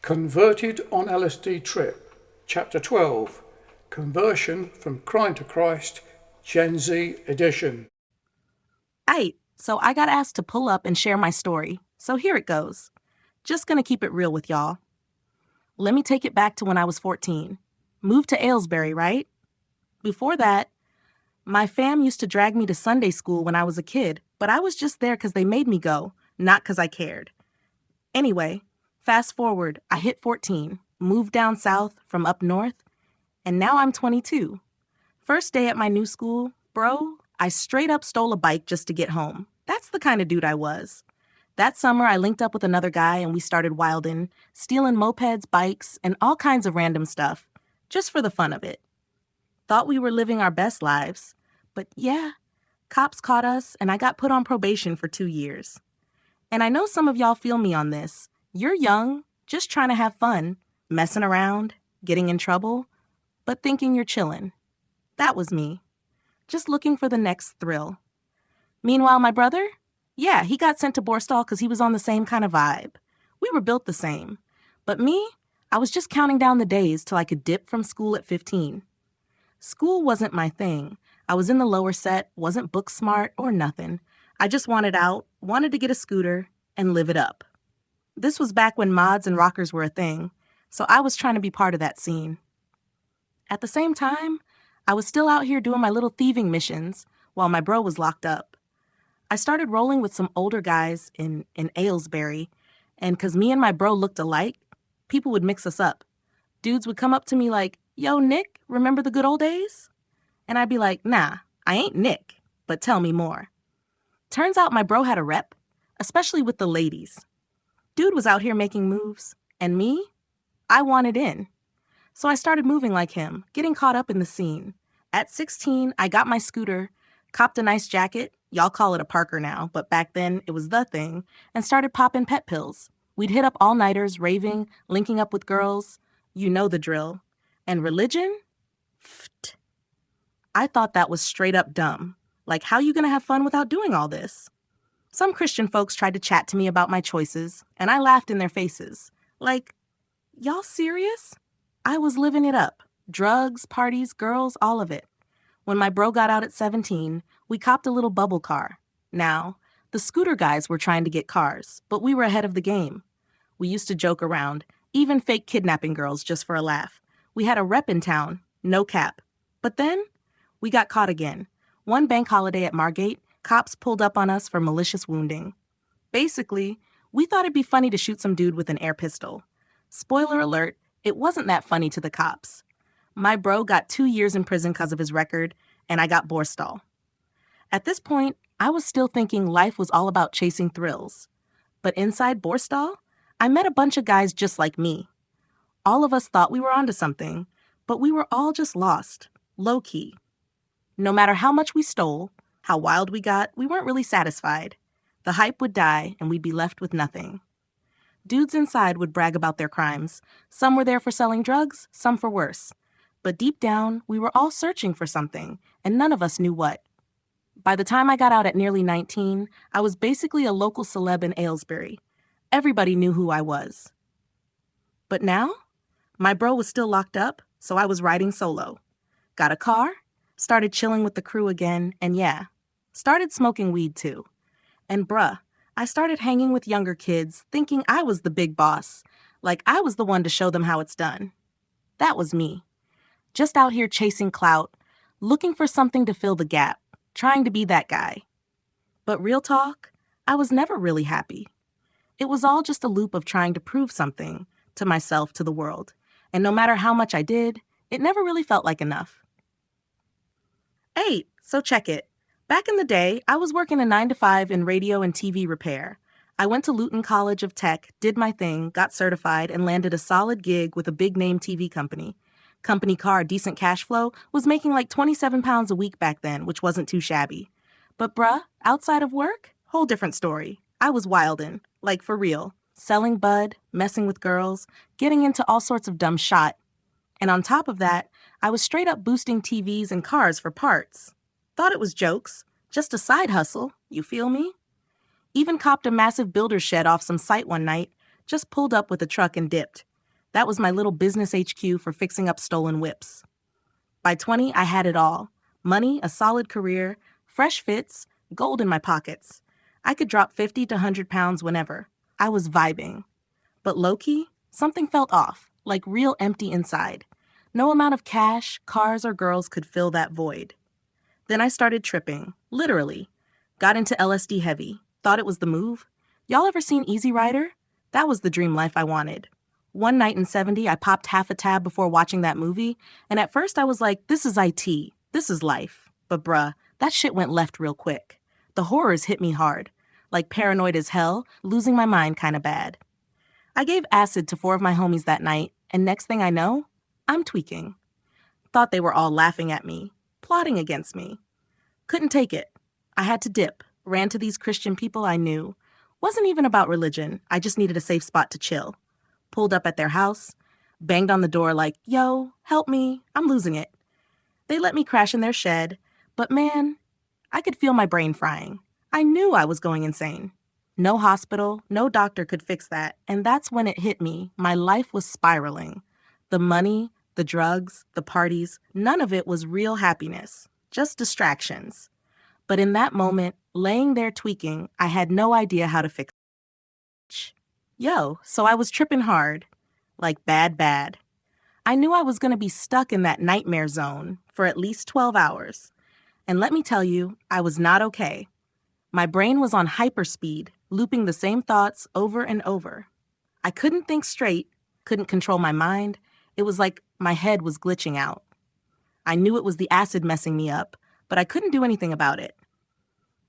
Converted on LSD Trip, Chapter 12, Conversion from Crime to Christ, Gen Z Edition. So I got asked to pull up and share my story, so here it goes. Just gonna keep it real with y'all. Let me take it back to when I was 14. Moved to Aylesbury, right? Before that, my fam used to drag me to Sunday school when I was a kid, but I was just there because they made me go, not because I cared. Anyway, fast forward, I hit 14, moved down south from up north, and now I'm 22. First day at my new school, bro, I straight up stole a bike just to get home. That's the kind of dude I was. That summer, I linked up with another guy and we started wildin', stealing mopeds, bikes, and all kinds of random stuff, just for the fun of it. Thought we were living our best lives, but yeah, cops caught us and I got put on probation for 2 years. And I know some of y'all feel me on this. You're young, just trying to have fun, messing around, getting in trouble, but thinking you're chillin'. That was me. Just looking for the next thrill. Meanwhile, my brother? Yeah, he got sent to Borstal because he was on the same kind of vibe. We were built the same. But me? I was just counting down the days till I could dip from school at 15. School wasn't my thing. I was in the lower set, wasn't book smart or nothing. I just wanted out, wanted to get a scooter, and live it up. This was back when mods and rockers were a thing, so I was trying to be part of that scene. At the same time, I was still out here doing my little thieving missions while my bro was locked up. I started rolling with some older guys in Aylesbury, and because me and my bro looked alike, people would mix us up. Dudes would come up to me like, "Yo, Nick, remember the good old days?" And I'd be like, "Nah, I ain't Nick, but tell me more." Turns out my bro had a rep, especially with the ladies. Dude was out here making moves, and me? I wanted in. So I started moving like him, getting caught up in the scene. At 16, I got my scooter, copped a nice jacket, y'all call it a Parker now, but back then it was the thing, and started popping pet pills. We'd hit up all-nighters, raving, linking up with girls. You know the drill. And religion? Pfft. I thought that was straight up dumb. Like, how you gonna have fun without doing all this? Some Christian folks tried to chat to me about my choices, and I laughed in their faces. Like, y'all serious? I was living it up. Drugs, parties, girls, all of it. When my bro got out at 17, we copped a little bubble car. Now, the scooter guys were trying to get cars, but we were ahead of the game. We used to joke around, even fake kidnapping girls just for a laugh. We had a rep in town, no cap. But then, we got caught again. One bank holiday at Margate, cops pulled up on us for malicious wounding. Basically, we thought it'd be funny to shoot some dude with an air pistol. Spoiler alert, it wasn't that funny to the cops. My bro got 2 years in prison because of his record, and I got Borstal. At this point, I was still thinking life was all about chasing thrills. But inside Borstal, I met a bunch of guys just like me. All of us thought we were onto something, but we were all just lost, low-key. No matter how much we stole, how wild we got, we weren't really satisfied. The hype would die, and we'd be left with nothing. Dudes inside would brag about their crimes. Some were there for selling drugs, some for worse. But deep down, we were all searching for something, and none of us knew what. By the time I got out at nearly 19, I was basically a local celeb in Aylesbury. Everybody knew who I was. But now, my bro was still locked up, so I was riding solo. Got a car, started chilling with the crew again, and yeah, started smoking weed too. And bruh, I started hanging with younger kids, thinking I was the big boss, like I was the one to show them how it's done. That was me. Just out here chasing clout, looking for something to fill the gap, trying to be that guy. But real talk, I was never really happy. It was all just a loop of trying to prove something to myself, to the world. And no matter how much I did, it never really felt like enough. Hey, so check it. Back in the day, I was working a 9-to-5 in radio and TV repair. I went to Luton College of Tech, did my thing, got certified, and landed a solid gig with a big-name TV company. Company car, decent cash flow, was making like £27 a week back then, which wasn't too shabby. But bruh, outside of work, whole different story. I was wildin', like for real. Selling bud, messing with girls, getting into all sorts of dumb shot. And on top of that, I was straight up boosting TVs and cars for parts. Thought it was jokes, just a side hustle, you feel me? Even copped a massive builder's shed off some site one night, just pulled up with a truck and dipped. That was my little business HQ for fixing up stolen whips. By 20, I had it all. Money, a solid career, fresh fits, gold in my pockets. I could drop 50 to 100 pounds whenever. I was vibing. But low-key, something felt off, like real empty inside. No amount of cash, cars, or girls could fill that void. Then I started tripping, literally. Got into LSD heavy. Thought it was the move. Y'all ever seen Easy Rider? That was the dream life I wanted. One night in 70, I popped half a tab before watching that movie, and at first I was like, this is IT. This is life. But bruh, that shit went left real quick. The horrors hit me hard. Like paranoid as hell, losing my mind kinda bad. I gave acid to 4 of my homies that night, and next thing I know, I'm tweaking. Thought they were all laughing at me, plotting against me. Couldn't take it. I had to dip, ran to these Christian people I knew. Wasn't even about religion, I just needed a safe spot to chill. Pulled up at their house, banged on the door like, yo, help me, I'm losing it. They let me crash in their shed, but man, I could feel my brain frying. I knew I was going insane. No hospital, no doctor could fix that, and that's when it hit me. My life was spiraling. The money, the drugs, the parties, none of it was real happiness, just distractions. But in that moment, laying there tweaking, I had no idea how to fix it. Yo, so I was tripping hard, like bad. I knew I was going to be stuck in that nightmare zone for at least 12 hours. And let me tell you, I was not okay. My brain was on hyperspeed, looping the same thoughts over and over. I couldn't think straight, couldn't control my mind. It was like my head was glitching out. I knew it was the acid messing me up, but I couldn't do anything about it.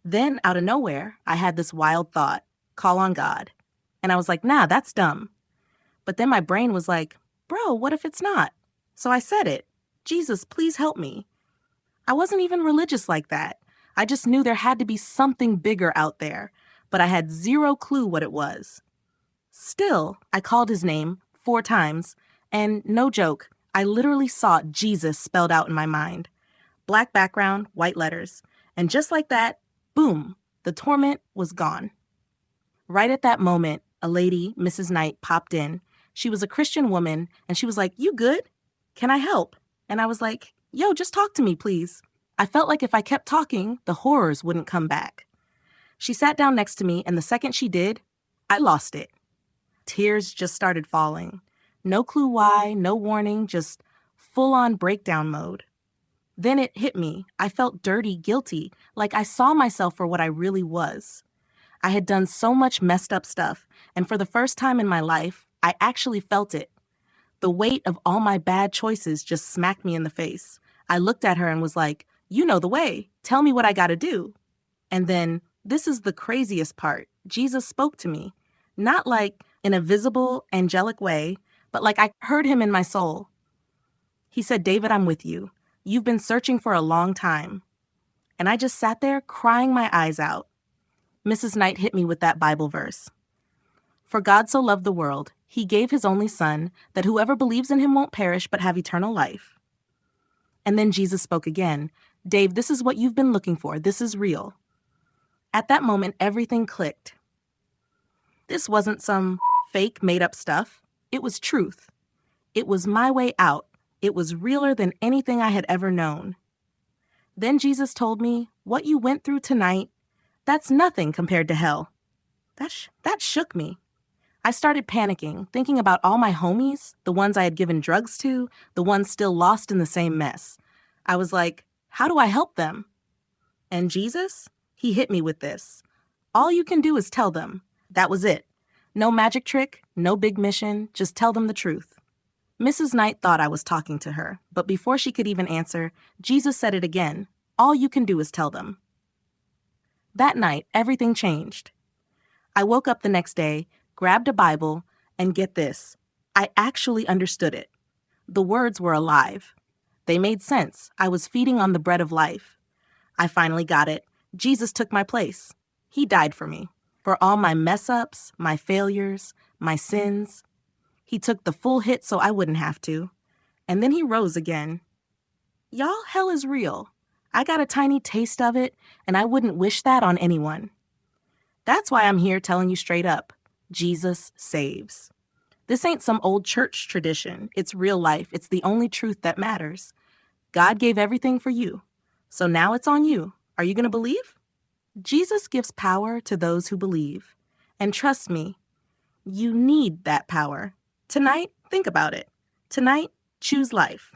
Then, out of nowhere, I had this wild thought, call on God. And I was like, nah, that's dumb. But then my brain was like, bro, what if it's not? So I said it. Jesus, please help me. I wasn't even religious like that. I just knew there had to be something bigger out there, but I had zero clue what it was. Still, I called his name 4 times, and no joke, I literally saw Jesus spelled out in my mind. Black background, white letters. And just like that, boom, the torment was gone. Right at that moment, a lady, Mrs. Knight, popped in. She was a Christian woman, and she was like, you good? Can I help? And I was like, yo, just talk to me, please. I felt like if I kept talking, the horrors wouldn't come back. She sat down next to me, and the second she did, I lost it. Tears just started falling. No clue why, no warning, just full-on breakdown mode. Then it hit me. I felt dirty, guilty, like I saw myself for what I really was. I had done so much messed up stuff, and for the first time in my life, I actually felt it. The weight of all my bad choices just smacked me in the face. I looked at her and was like, you know the way. Tell me what I gotta do. And then, this is the craziest part. Jesus spoke to me. Not like in a visible, angelic way, but like I heard him in my soul. He said, David, I'm with you. You've been searching for a long time. And I just sat there crying my eyes out. Mrs. Knight hit me with that Bible verse. For God so loved the world, he gave his only son, that whoever believes in him won't perish but have eternal life. And then Jesus spoke again. Dave, this is what you've been looking for. This is real. At that moment, everything clicked. This wasn't some fake, made-up stuff. It was truth. It was my way out. It was realer than anything I had ever known. Then Jesus told me, what you went through tonight, that's nothing compared to hell. That shook me. I started panicking, thinking about all my homies, the ones I had given drugs to, the ones still lost in the same mess. I was like, how do I help them? And Jesus, he hit me with this. All you can do is tell them. That was it. No magic trick, no big mission, just tell them the truth. Mrs. Knight thought I was talking to her, but before she could even answer, Jesus said it again. All you can do is tell them. That night, everything changed. I woke up the next day, grabbed a Bible, and get this, I actually understood it. The words were alive. They made sense. I was feeding on the bread of life. I finally got it. Jesus took my place. He died for me. For all my mess-ups, my failures, my sins. He took the full hit so I wouldn't have to. And then he rose again. Y'all, hell is real. I got a tiny taste of it, and I wouldn't wish that on anyone. That's why I'm here telling you straight up. Jesus saves. This ain't some old church tradition. It's real life. It's the only truth that matters. God gave everything for you. So now it's on you. Are you going to believe? Jesus gives power to those who believe. And trust me, you need that power. Tonight, think about it. Tonight, choose life.